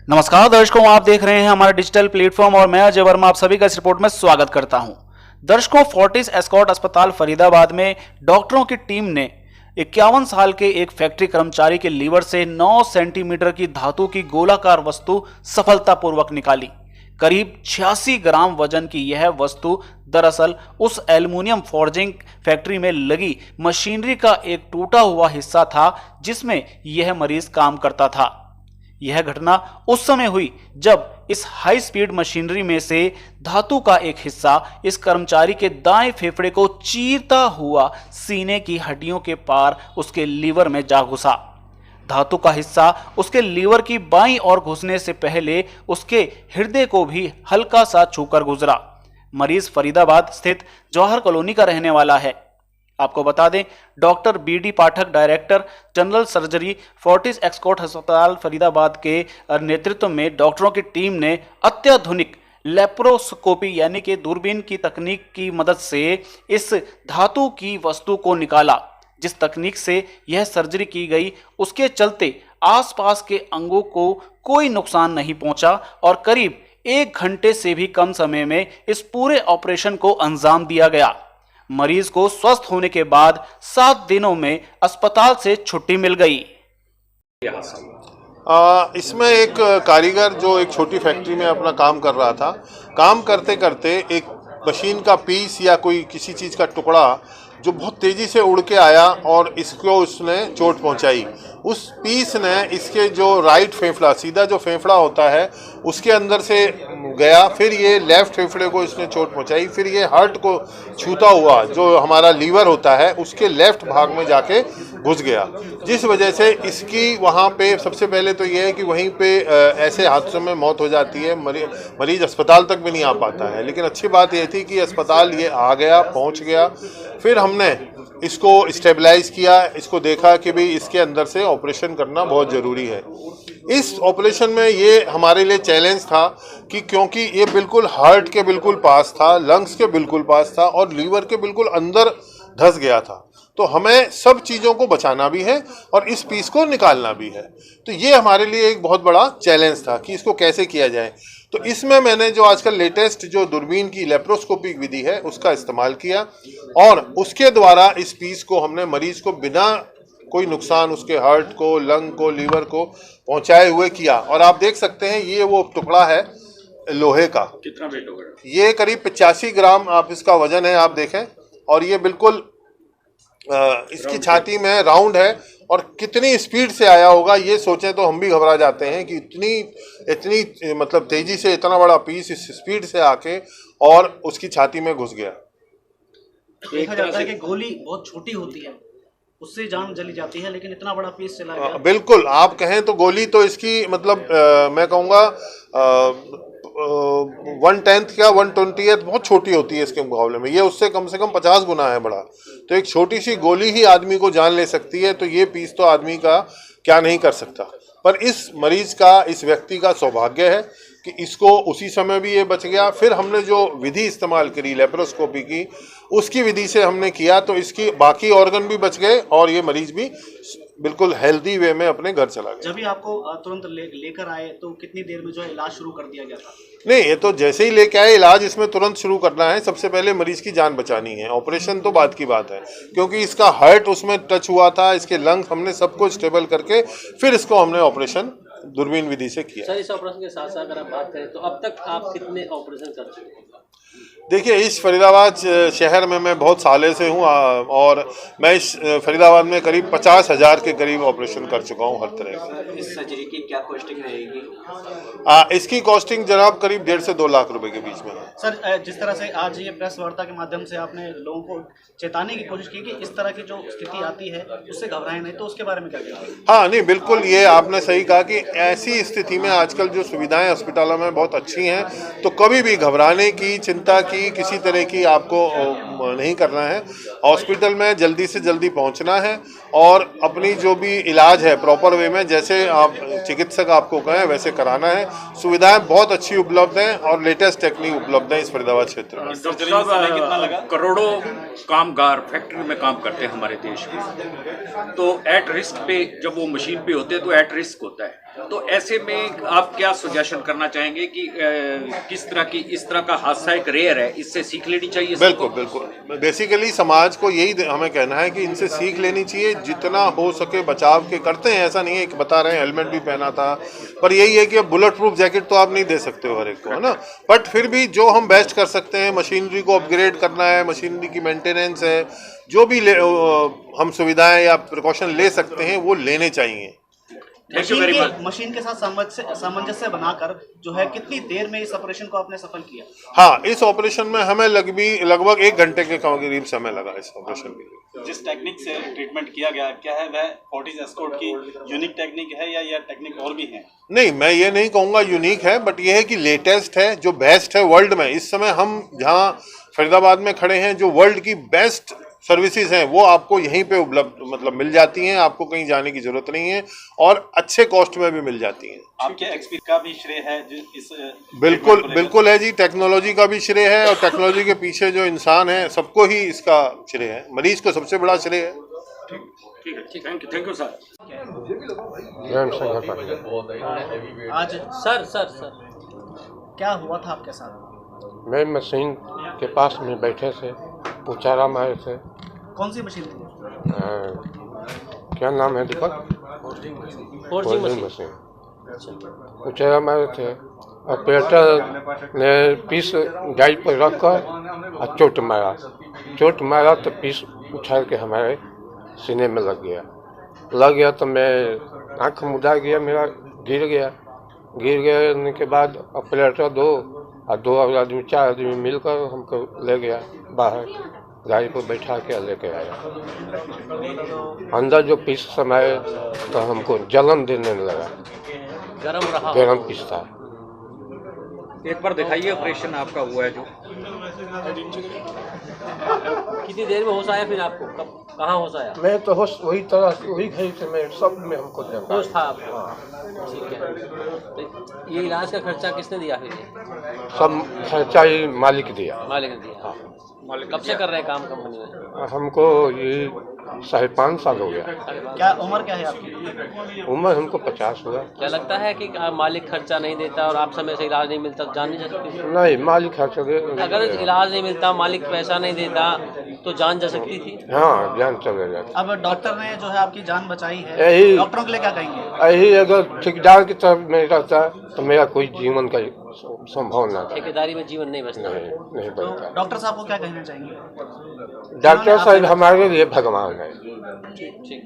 नमस्कार दर्शकों, आप देख रहे हैं हमारा डिजिटल प्लेटफॉर्म और मैं अजय वर्मा आप सभी का इस रिपोर्ट में स्वागत करता हूं। दर्शकों, फोर्टिस एस्कॉर्ट अस्पताल फरीदाबाद में डॉक्टरों की टीम ने 51 साल के एक फैक्ट्री कर्मचारी के लीवर से 9 सेंटीमीटर की धातु की गोलाकार वस्तु सफलतापूर्वक निकाली। करीब 86 ग्राम वजन की यह वस्तु दरअसल उस एल्युमिनियम फॉर्जिंग फैक्ट्री में लगी मशीनरी का एक टूटा हुआ हिस्सा था जिसमें यह मरीज काम करता था। यह घटना उस समय हुई जब इस हाई स्पीड मशीनरी में से धातु का एक हिस्सा इस कर्मचारी के दाएं फेफड़े को चीरता हुआ सीने की हड्डियों के पार उसके लीवर में जा घुसा। धातु का हिस्सा उसके लीवर की बाईं ओर घुसने से पहले उसके हृदय को भी हल्का सा छूकर गुजरा। मरीज फरीदाबाद स्थित जवाहर कॉलोनी का रहने वाला है। आपको बता दें, doctor BD Pathak, director general surgery, Fortis Escorts अस्पताल फरीदाबाद के नेतृत्व में डॉक्टरों की टीम ने अत्याधुनिक लेप्रोस्कोपी यानी कि दूरबीन की तकनीक की मदद से इस धातु की वस्तु को निकाला। जिस तकनीक से यह सर्जरी की गई उसके चलते आसपास के अंगों को कोई नुकसान नहीं पहुंचा और करीब 1 घंटे से भी कम समय में इस पूरे ऑपरेशन को अंजाम दिया गया। मरीज को स्वस्थ होने के बाद 7 दिनों में अस्पताल से छुट्टी मिल गई। इसमें एक कारीगर जो एक छोटी फैक्ट्री में अपना काम कर रहा था, काम करते करते एक मशीन का पीस या कोई किसी चीज़ का टुकड़ा जो बहुत तेज़ी से उड़ के आया और इसको उसने चोट पहुंचाई। उस पीस ने इसके जो राइट फेफड़ा, सीधा जो फेफड़ा होता है, उसके अंदर से गया, फिर ये लेफ्ट फेफड़े को इसने चोट पहुंचाई, फिर ये हार्ट को छूता हुआ जो हमारा लीवर होता है उसके लेफ्ट भाग में जाके घुस गया, जिस वजह से इसकी वहाँ पे सबसे पहले तो ये है कि वहीं पे ऐसे हादसों में मौत हो जाती है। मरीज अस्पताल तक भी नहीं आ पाता है। लेकिन अच्छी बात ये थी कि अस्पताल ये आ गया, पहुँच गया। फिर हमने इसको स्टेबलाइज किया, इसको देखा कि भाई इसके अंदर से ऑपरेशन करना बहुत ज़रूरी है। इस ऑपरेशन में ये हमारे लिए चैलेंज था कि क्योंकि ये बिल्कुल हार्ट के बिल्कुल पास था, लंग्स के बिल्कुल पास था और लीवर के बिल्कुल अंदर धंस गया था, तो हमें सब चीज़ों को बचाना भी है और इस पीस को निकालना भी है। तो ये हमारे लिए एक बहुत बड़ा चैलेंज था कि इसको कैसे किया जाए। तो इसमें मैंने जो आजकल लेटेस्ट जो दूरबीन की लेप्रोस्कोपिक विधि है उसका इस्तेमाल किया और उसके द्वारा इस पीस को हमने मरीज को बिना कोई नुकसान उसके हार्ट को, लंग को, लीवर को पहुंचाए हुए किया। और आप देख सकते हैं ये वो टुकड़ा है लोहे का। कितना वेट होगा? ये करीब 85 ग्राम आप इसका वजन है, आप देखें। और ये बिल्कुल इसकी छाती में राउंड है और कितनी स्पीड से आया होगा ये सोचें तो हम भी घबरा जाते हैं कि इतनी मतलब तेजी से इतना बड़ा पीस इस स्पीड से आके और उसकी छाती में घुस गया। देखा जाता है कि गोली बहुत छोटी होती है, उससे जान चली जाती है, लेकिन इतना बड़ा पीस चला गया। बिल्कुल, आप कहें तो गोली तो इसकी मतलब मैं कहूँगा 1/10 या 1/20 बहुत छोटी होती है इसके मुकाबले में। ये उससे कम से कम 50 गुना है बड़ा। तो एक छोटी सी गोली ही आदमी को जान ले सकती है, तो ये पीस तो आदमी का क्या नहीं कर सकता। पर इस मरीज का, इस व्यक्ति का सौभाग्य है कि इसको उसी समय भी ये बच गया। फिर हमने जो विधि इस्तेमाल करी लेप्रोस्कोपी की, उसकी विधि से हमने किया तो इसकी बाकी ऑर्गन भी बच गए और ये मरीज भी बिल्कुल हेल्दी वे में अपने घर चला गया। जब भी आपको तुरंत लेकर आए तो कितनी देर में जो है इलाज शुरू कर दिया गया था? नहीं, ये तो जैसे ही लेके आए इलाज इसमें तुरंत शुरू करना है। सबसे पहले मरीज की जान बचानी है, ऑपरेशन तो बाद की बात है, क्योंकि इसका हार्ट उसमें टच हुआ था, इसके लंग हमने सबको स्टेबल करके फिर इसको हमने ऑपरेशन दूरबीन विधि से किया। सर, इस ऑपरेशन के साथ साथ अगर आप बात करें तो अब तक आप कितने ऑपरेशन कर चुके हैं? देखिए, इस फरीदाबाद शहर में मैं बहुत सालों से हूँ और मैं इस फरीदाबाद में करीब 50,000 के करीब ऑपरेशन कर चुका हूँ हर तरह का। इस सर्जरी की क्या कॉस्टिंग रहेगी? इसकी कॉस्टिंग जनाब करीब 1.5 से 2 लाख रुपए के बीच में है। सर, जिस तरह से आज ये प्रेस वार्ता के माध्यम से आपने लोगों को चेताने की कोशिश की कि इस तरह की जो स्थिति आती है उससे घबराएं नहीं, तो उसके बारे में क्या कहेंगे? हाँ, नहीं, बिल्कुल ये आपने सही कहा कि ऐसी स्थिति में आजकल जो सुविधाएं अस्पतालों में बहुत अच्छी हैं, तो कभी भी घबराने की, चिंता की, किसी तरह की आपको नहीं करना है। हॉस्पिटल में जल्दी से जल्दी पहुंचना है और अपनी जो भी इलाज है प्रॉपर वे में, जैसे आप चिकित्सक आपको कहें वैसे कराना है। सुविधाएं बहुत अच्छी उपलब्ध हैं और लेटेस्ट टेक्निक उपलब्ध है इस फरीदाबाद क्षेत्र में। करोड़ों कामगार फैक्ट्री में काम करते हैं हमारे देश में, तो एट रिस्क पे जब वो मशीन पे होते हैं तो एट रिस्क होता है। तो ऐसे में आप क्या सजेशन करना चाहेंगे कि किस तरह की इस तरह का हादसा एक रेयर है, इससे सीख लेनी चाहिए बिल्कुल बिल्कुल। बेसिकली समाज को यही हमें कहना है कि इनसे सीख लेनी चाहिए, जितना हो सके बचाव के करते हैं। ऐसा नहीं है कि बता रहे हैं हेलमेट भी पहना था, पर यही है कि अब बुलेट प्रूफ जैकेट तो आप नहीं दे सकते हो हर एक को, है ना। बट फिर भी जो हम बेस्ट कर सकते हैं, मशीनरी को अपग्रेड करना है, मशीनरी की मेंटेनेंस है, जो भी हम सुविधाएं या प्रिकॉशन ले सकते हैं वो लेने चाहिए। मशीन के साथ सामंजस्य बनाकर जो है कितनी देर में इस ऑपरेशन को आपने सफल किया? हाँ, इस ऑपरेशन में हमें लगभग 1 घंटे के करीब समय लगा इस ऑपरेशन के लिए। जिस टेक्निक से ट्रीटमेंट किया गया, क्या है वह फोर्टिस एस्कॉर्ट की यूनिक टेक्निक है या यह टेक्निक और भी है? नहीं, मैं ये नहीं कहूँगा यूनिक है, बट ये है कि लेटेस्ट है, जो बेस्ट है वर्ल्ड में। इस समय हम जहाँ फरीदाबाद में खड़े हैं, जो वर्ल्ड की बेस्ट सर्विसेज हैं वो आपको यहीं पे उपलब्ध मिल जाती हैं, आपको कहीं जाने की जरूरत नहीं है, और अच्छे कॉस्ट में भी मिल जाती हैं। आपके एक्सपीरियंस का भी श्रेय है इस? बिल्कुल है जी, टेक्नोलॉजी का भी श्रेय है, और टेक्नोलॉजी के पीछे जो इंसान है सबको ही इसका श्रेय है। मरीज को सबसे बड़ा श्रेय है। ठीक है, थैंक यू सर। आज सर क्या हुआ था आपके साथ? मैं मशीन के पास में बैठे थे, पूछा मारे थे। कौन सी मशीन थी? क्या नाम है दीपक? Forging machine. मशीन पूछा मारे थे। ऑपरेटर ने पीस गाड़ी पर रख कर और चोट मारा तो पीस उछाल के हमारे सीने में लग गया तो मैं आँख मुदा गया, मेरा गिर गया के बाद ऑपरेटर 2 आदमी 4 आदमी मिलकर हमको ले गया बाहर, गाड़ी पर बैठा के लेके आया। अंदर जो पीस समाये तो हमको जलन देने लगा, गरम पीस था। एक बार दिखाइए ऑपरेशन आपका हुआ है जो। कितनी देर में होश आया फिर आपको? कहाँ होश आया? मैं तो होश वही घड़ी से मैं सब में हमको होश था आपको? ठीक है। तो ये इलाज का खर्चा किसने दिया फिर? सब खर्चा ही मालिक दिया। मालिक ने दिया। हाँ। कब से कर रहे हैं काम कंपनी में? हमको ये 5.5 साल हो गया। क्या उम्र क्या है आपकी? उम्र हमको 50 हुआ। क्या लगता है कि मालिक खर्चा नहीं देता और आप समय से इलाज नहीं मिलता तो जान नहीं जा सकती? नहीं, मालिक खर्चा दे। अगर इलाज नहीं मिलता, मालिक पैसा नहीं देता तो जान जा सकती थी। हाँ, जान चले जाती। अब डॉक्टर ने जो है आपकी जान बचाई है, यही डॉक्टरों के लिए क्या कहेंगे? यही अगर ठेकेदार की तरफ नहीं रहता तो मेरा कोई जीवन का संभावना था। ठेकेदारी में जीवन नहीं बचता। नहीं तो बनता। डॉक्टर साहब को क्या कहना चाहेंगे? डॉक्टर साहब हमारे लिए भगवान है। ठीक।